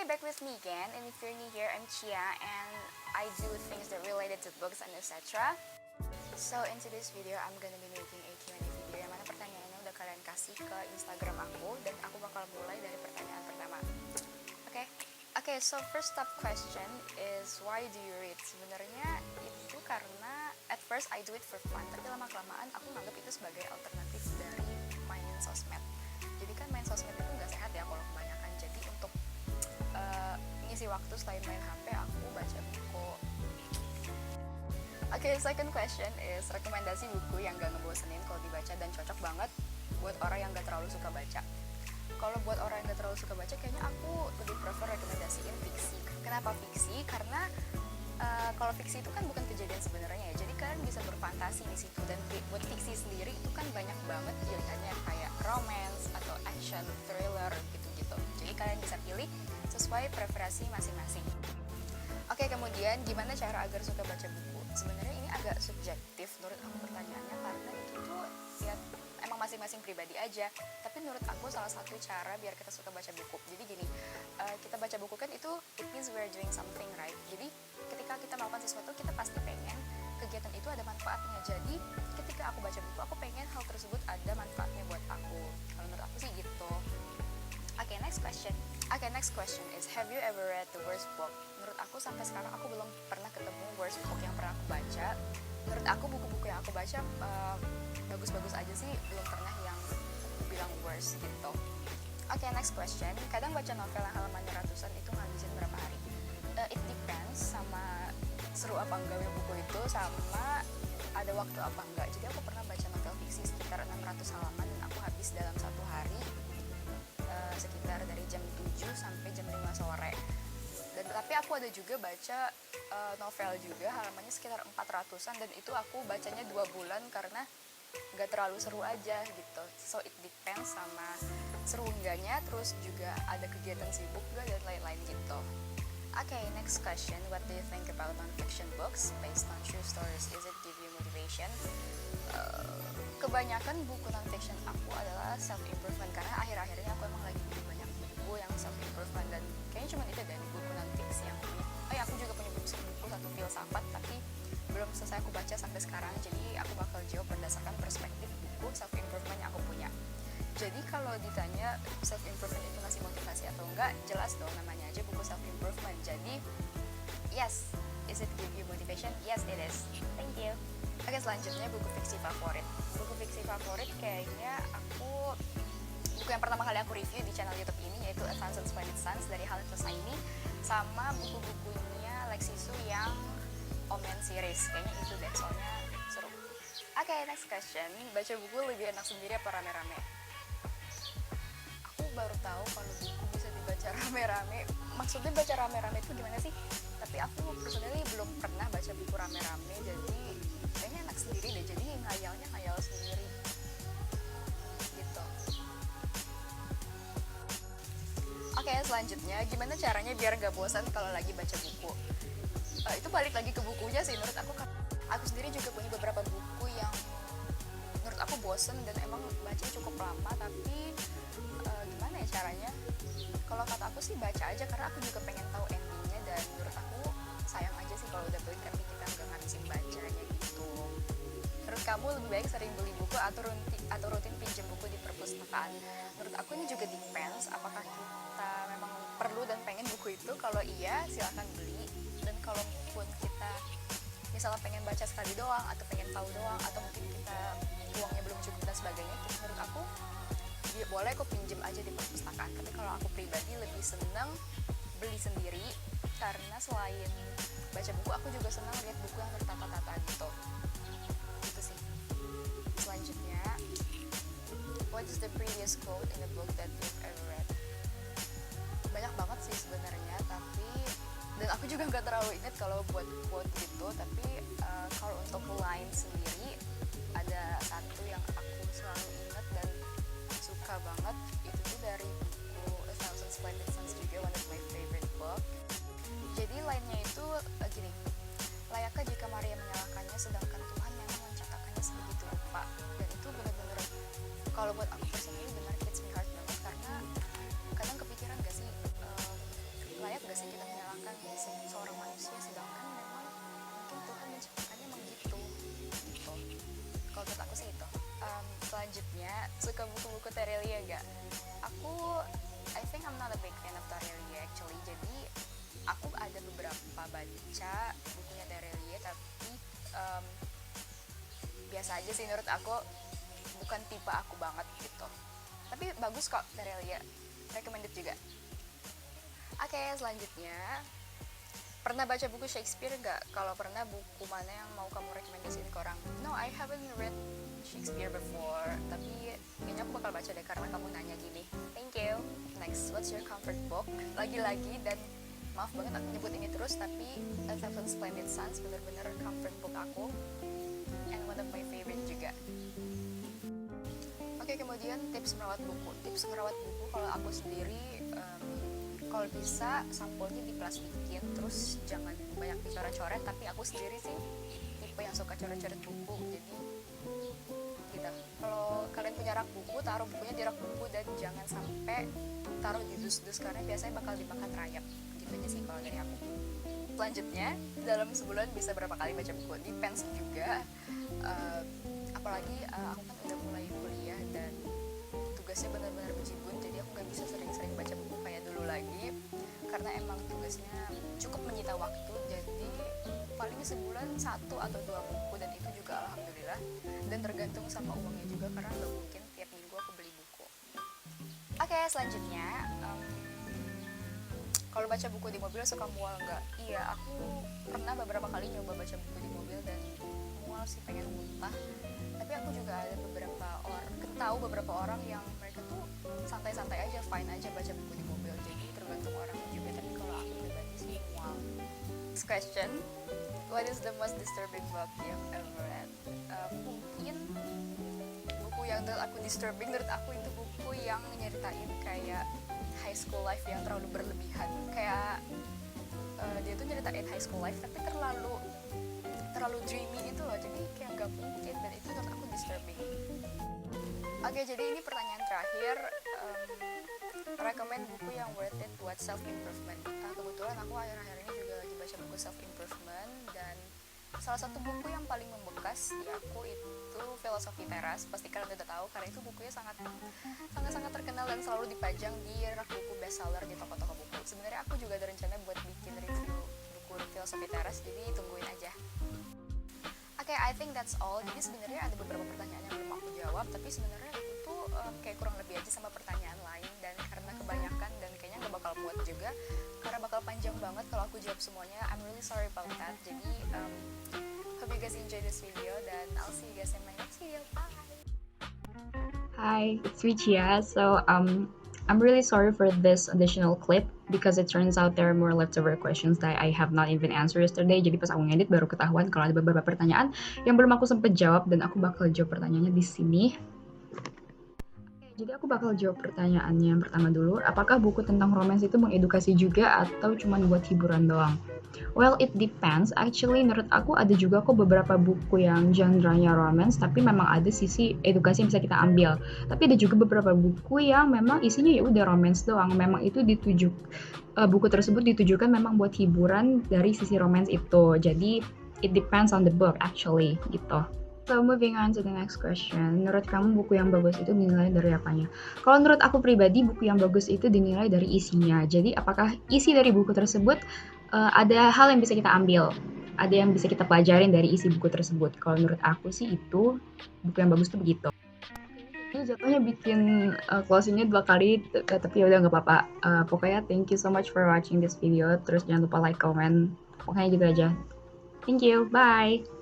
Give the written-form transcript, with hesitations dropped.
Hi, back with me again, and if you're new here, I'm Chia, and I do things that related to books and etc. So in today's video, I'm gonna be making a Q&A video yang mana pertanyaannya udah kalian kasih ke Instagram aku, dan aku bakal mulai dari pertanyaan pertama. Oke, so first up question is why do you read? Sebenarnya itu karena at first I do it for fun, tapi lama-kelamaan aku nganggap itu sebagai alternatif dari main sosmed. Jadi kan main sosmed itu nggak sehat ya kalau kebanyakan. Jadi untuk ngisi waktu selain main HP, aku baca buku. Oke, second question is rekomendasi buku yang gak ngebosenin kalau dibaca dan cocok banget buat orang yang gak terlalu suka baca. Kalau buat orang yang gak terlalu suka baca, kayaknya aku lebih prefer rekomendasiin fiksi. Kenapa fiksi? Karena kalau fiksi itu kan bukan kejadian sebenarnya ya, jadi kalian bisa berfantasi di situ. Dan buat fiksi sendiri itu kan banyak banget pilihannya, kayak romance atau action, thriller gitu-gitu. Jadi kalian bisa pilih sesuai preferensi masing-masing. Oke, kemudian gimana cara agar suka baca buku? Sebenarnya ini agak subjektif menurut aku pertanyaannya, karena itu tuh ya emang masing-masing pribadi aja. Tapi menurut aku salah satu cara biar kita suka baca buku, jadi gini, kita baca buku kan itu it means we're doing something, right? Jadi ketika kita melakukan sesuatu, kita pasti pengen kegiatan itu ada manfaatnya. Jadi ketika aku baca buku, aku pengen hal tersebut ada manfaatnya buat aku. Kalau menurut aku sih gitu. Oke, next question is, have you ever read the worst book? Menurut aku sampai sekarang aku belum pernah ketemu worst book yang pernah aku baca. Menurut aku buku-buku yang aku baca bagus-bagus aja sih, belum pernah yang aku bilang worst gitu. Oke, next question. Kadang baca novel yang halamannya ratusan itu ngabisin berapa hari? It depends sama seru apa enggaknya buku itu, sama ada waktu apa enggak. Jadi aku pernah baca novel fiksi sekitar 600 halaman dan aku habis dalam satu hari, sekitar dari jam 7 sampai jam 5 sore. Dan tapi aku ada juga baca novel juga halamannya sekitar 400-an, dan itu aku bacanya 2 bulan karena gak terlalu seru aja gitu. So it depends sama seru enggaknya, terus juga ada kegiatan sibuk juga dan lain-lain gitu. Okay, next question. What do you think about non-fiction books based on true stories? Is it give you motivation? Kebanyakan buku non-fiction aku adalah self-improvement, karena akhir-akhir ini aku emang lagi banyak buku yang self-improvement, dan kayaknya cuma itu dari buku non-fiksi yang aku punya. Aku juga punya buku satu filsafat, tapi belum selesai aku baca sampai sekarang, jadi aku bakal jawab berdasarkan perspektif buku self-improvement yang aku punya. Jadi kalau ditanya self-improvement itu ngasih motivasi atau enggak, jelas dong, namanya aja buku self-improvement. Jadi, yes, is it give you motivation? Yes, it is. Thank you. Oke, selanjutnya buku fiksi favorit. Buku fiksi favorit kayaknya buku yang pertama kali aku review di channel YouTube ini, yaitu A Thousand Splendid Suns dari Khaled Hosseini, sama buku-bukunya Lexi Su yang Omen series. Kayaknya itu deh, soalnya seru. Oke, next question. Baca buku lebih enak sendiri apa rame-rame? Aku baru tahu kalau buku bisa dibaca rame-rame. Maksudnya baca rame-rame itu gimana sih? Tapi aku personally belum pernah baca buku rame-rame, jadi kayaknya enak sendiri deh. Jadi ngayalnya ngayal sendiri gitu. Oke, selanjutnya gimana caranya biar gak bosan kalau lagi baca buku? Itu balik lagi ke bukunya sih menurut aku. Aku sendiri juga punya beberapa buku yang menurut aku bosen dan emang bacanya cukup lama, tapi gimana ya caranya? Kalau kata aku sih baca aja, karena aku juga pengen tahu endingnya, dan menurut aku sayang aja sih kalau udah beli tapi kita nggak ngabisin bacanya gitu. Menurut kamu lebih baik sering beli buku atau rutin pinjam buku di perpustakaan? Menurut aku ini juga depends apakah kita memang perlu dan pengen buku itu. Kalau iya, silakan beli. Dan kalaupun kita misalnya pengen baca sekali doang, atau pengen tahu doang, atau mungkin kita uangnya belum cukup dan sebagainya, menurut aku ya boleh kok pinjem aja di perpustakaan. Tapi kalau aku pribadi lebih seneng beli sendiri, karena selain baca buku, aku juga senang lihat buku yang tertata-tata gitu. Gitu sih. Selanjutnya, what is the prettiest quote in a book that you've ever read? Banyak banget sih sebenarnya, dan aku juga nggak terlalu ingat kalau buat quote gitu. Tapi kalau untuk line sendiri, ada satu yang aku selalu ingat dan suka banget, itu tuh dari buku A Thousand Splendid Suns, juga one of my favorite book. Jadi line-nya itu gini, layakkah jika Maria menyalahkannya sedangkan Tuhan memang menciptakannya sebegitu rupa? Dan itu benar-benar, kalau buat aku personally benar hits me hard banget, karena kadang kepikiran gak sih selanjutnya, suka buku-buku Terelia gak? Aku, I think I'm not a big fan of Terelia actually. Jadi aku ada beberapa baca bukunya Terelia, tapi biasa aja sih menurut aku, bukan tipe aku banget gitu. Tapi bagus kok Terelia, recommended juga. Oke, selanjutnya, pernah baca buku Shakespeare gak? Kalau pernah, buku mana yang mau kamu rekomendasiin ke orang? No, I haven't read Shakespeare before, tapi kayaknya aku bakal baca deh karena kamu nanya gini. Thank you. Next, what's your comfort book? Lagi-lagi, dan maaf banget aku nyebut ini terus, tapi A Thousand Splendid Suns bener-bener comfort book aku, and one of my favorite juga. Oke, kemudian tips merawat buku. Tips merawat buku kalau aku sendiri, kalau bisa sampulnya diplastikin, terus jangan banyak dicoret-coret. Tapi aku sendiri sih tipe yang suka coret-coret buku, jadi gitu. Kalau kalian punya rak buku, taruh bukunya di rak buku dan jangan sampai taruh di dus-dus karena biasanya bakal dimakan rayap. Gitu aja sih kalau dari aku. Selanjutnya, dalam sebulan bisa berapa kali baca buku? Depends juga. Apalagi aku kan udah mulai kuliah dan tugasnya benar-benar bejibun, jadi aku gak bisa sering-sering baca buku kayak dulu lagi karena emang tugasnya cukup menyita waktu. Jadi paling sebulan 1 atau 2 buku, dan itu juga alhamdulillah, dan tergantung sama uangnya juga karena gak mungkin tiap minggu aku beli buku. Oke, selanjutnya, kalau baca buku di mobil suka mual nggak? Iya, aku pernah beberapa kali nyoba baca buku di mobil dan mual sih, pengen muntah. Tapi aku juga ada beberapa orang yang mereka tuh santai-santai aja, fine aja baca buku di mobil. Jadi tergantung orangnya juga. Tapi kalau aku pribadi sih mual. Next question, what is the most disturbing book you've ever read? Mungkin buku yang menurut aku disturbing, menurut aku itu buku yang nyeritain kayak high school life yang terlalu berlebihan. Kayak dia tuh nyeritain high school life tapi terlalu dreamy gitu loh, jadi kayak nggak mungkin, dan itu menurut aku disturbing. Oke, jadi ini pertanyaan terakhir, recommend buku yang worth it buat self improvement. Kebetulan aku akhir-akhir ini juga lagi baca buku self improvement, dan salah satu buku yang paling membekas di aku itu Filosofi Teras. Pasti kalian udah tahu karena itu bukunya sangat terkenal dan selalu dipajang di rak buku bestseller di toko-toko buku. Sebenarnya aku juga ada rencana buat bikin review buku Filosofi Teras, jadi tungguin aja. Oke, I think that's all. Jadi sebenarnya ada beberapa pertanyaan yang belum aku jawab, tapi sebenarnya itu kayak kurang lebih aja sama pertanyaan lain, dan karena kebanyakan dan kayaknya nggak bakal muat juga karena bakal panjang banget kalau aku jawab semuanya. I'm really sorry about that. Jadi hope you guys enjoy this video, dan I'll see you guys in my next video. Bye. Hi, it's Richia. So I'm really sorry for this additional clip because it turns out there are more leftover questions that I have not even answered yesterday. Jadi pas aku ngedit baru ketahuan kalau ada beberapa pertanyaan yang belum aku sempet jawab, dan aku bakal jawab pertanyaannya di sini. Jadi aku bakal jawab pertanyaannya yang pertama dulu. Apakah buku tentang romance itu mengedukasi juga atau cuma buat hiburan doang? Well, it depends. Actually, menurut aku ada juga kok beberapa buku yang genre-nya romance, tapi memang ada sisi edukasi yang bisa kita ambil. Tapi ada juga beberapa buku yang memang isinya ya udah romance doang. Memang itu buku tersebut ditujukan memang buat hiburan dari sisi romance itu. Jadi it depends on the book actually gitu. So moving on to the next question, menurut kamu buku yang bagus itu dinilai dari apanya? Kalau menurut aku pribadi, buku yang bagus itu dinilai dari isinya. Jadi apakah isi dari buku tersebut ada hal yang bisa kita ambil, ada yang bisa kita pelajarin dari isi buku tersebut. Kalau menurut aku sih itu, buku yang bagus tuh begitu. Ini jatuhnya bikin closingnya 2 kali, tapi ya udah nggak apa-apa. Pokoknya thank you so much for watching this video. Terus jangan lupa like, comment, pokoknya gitu aja. Thank you, bye!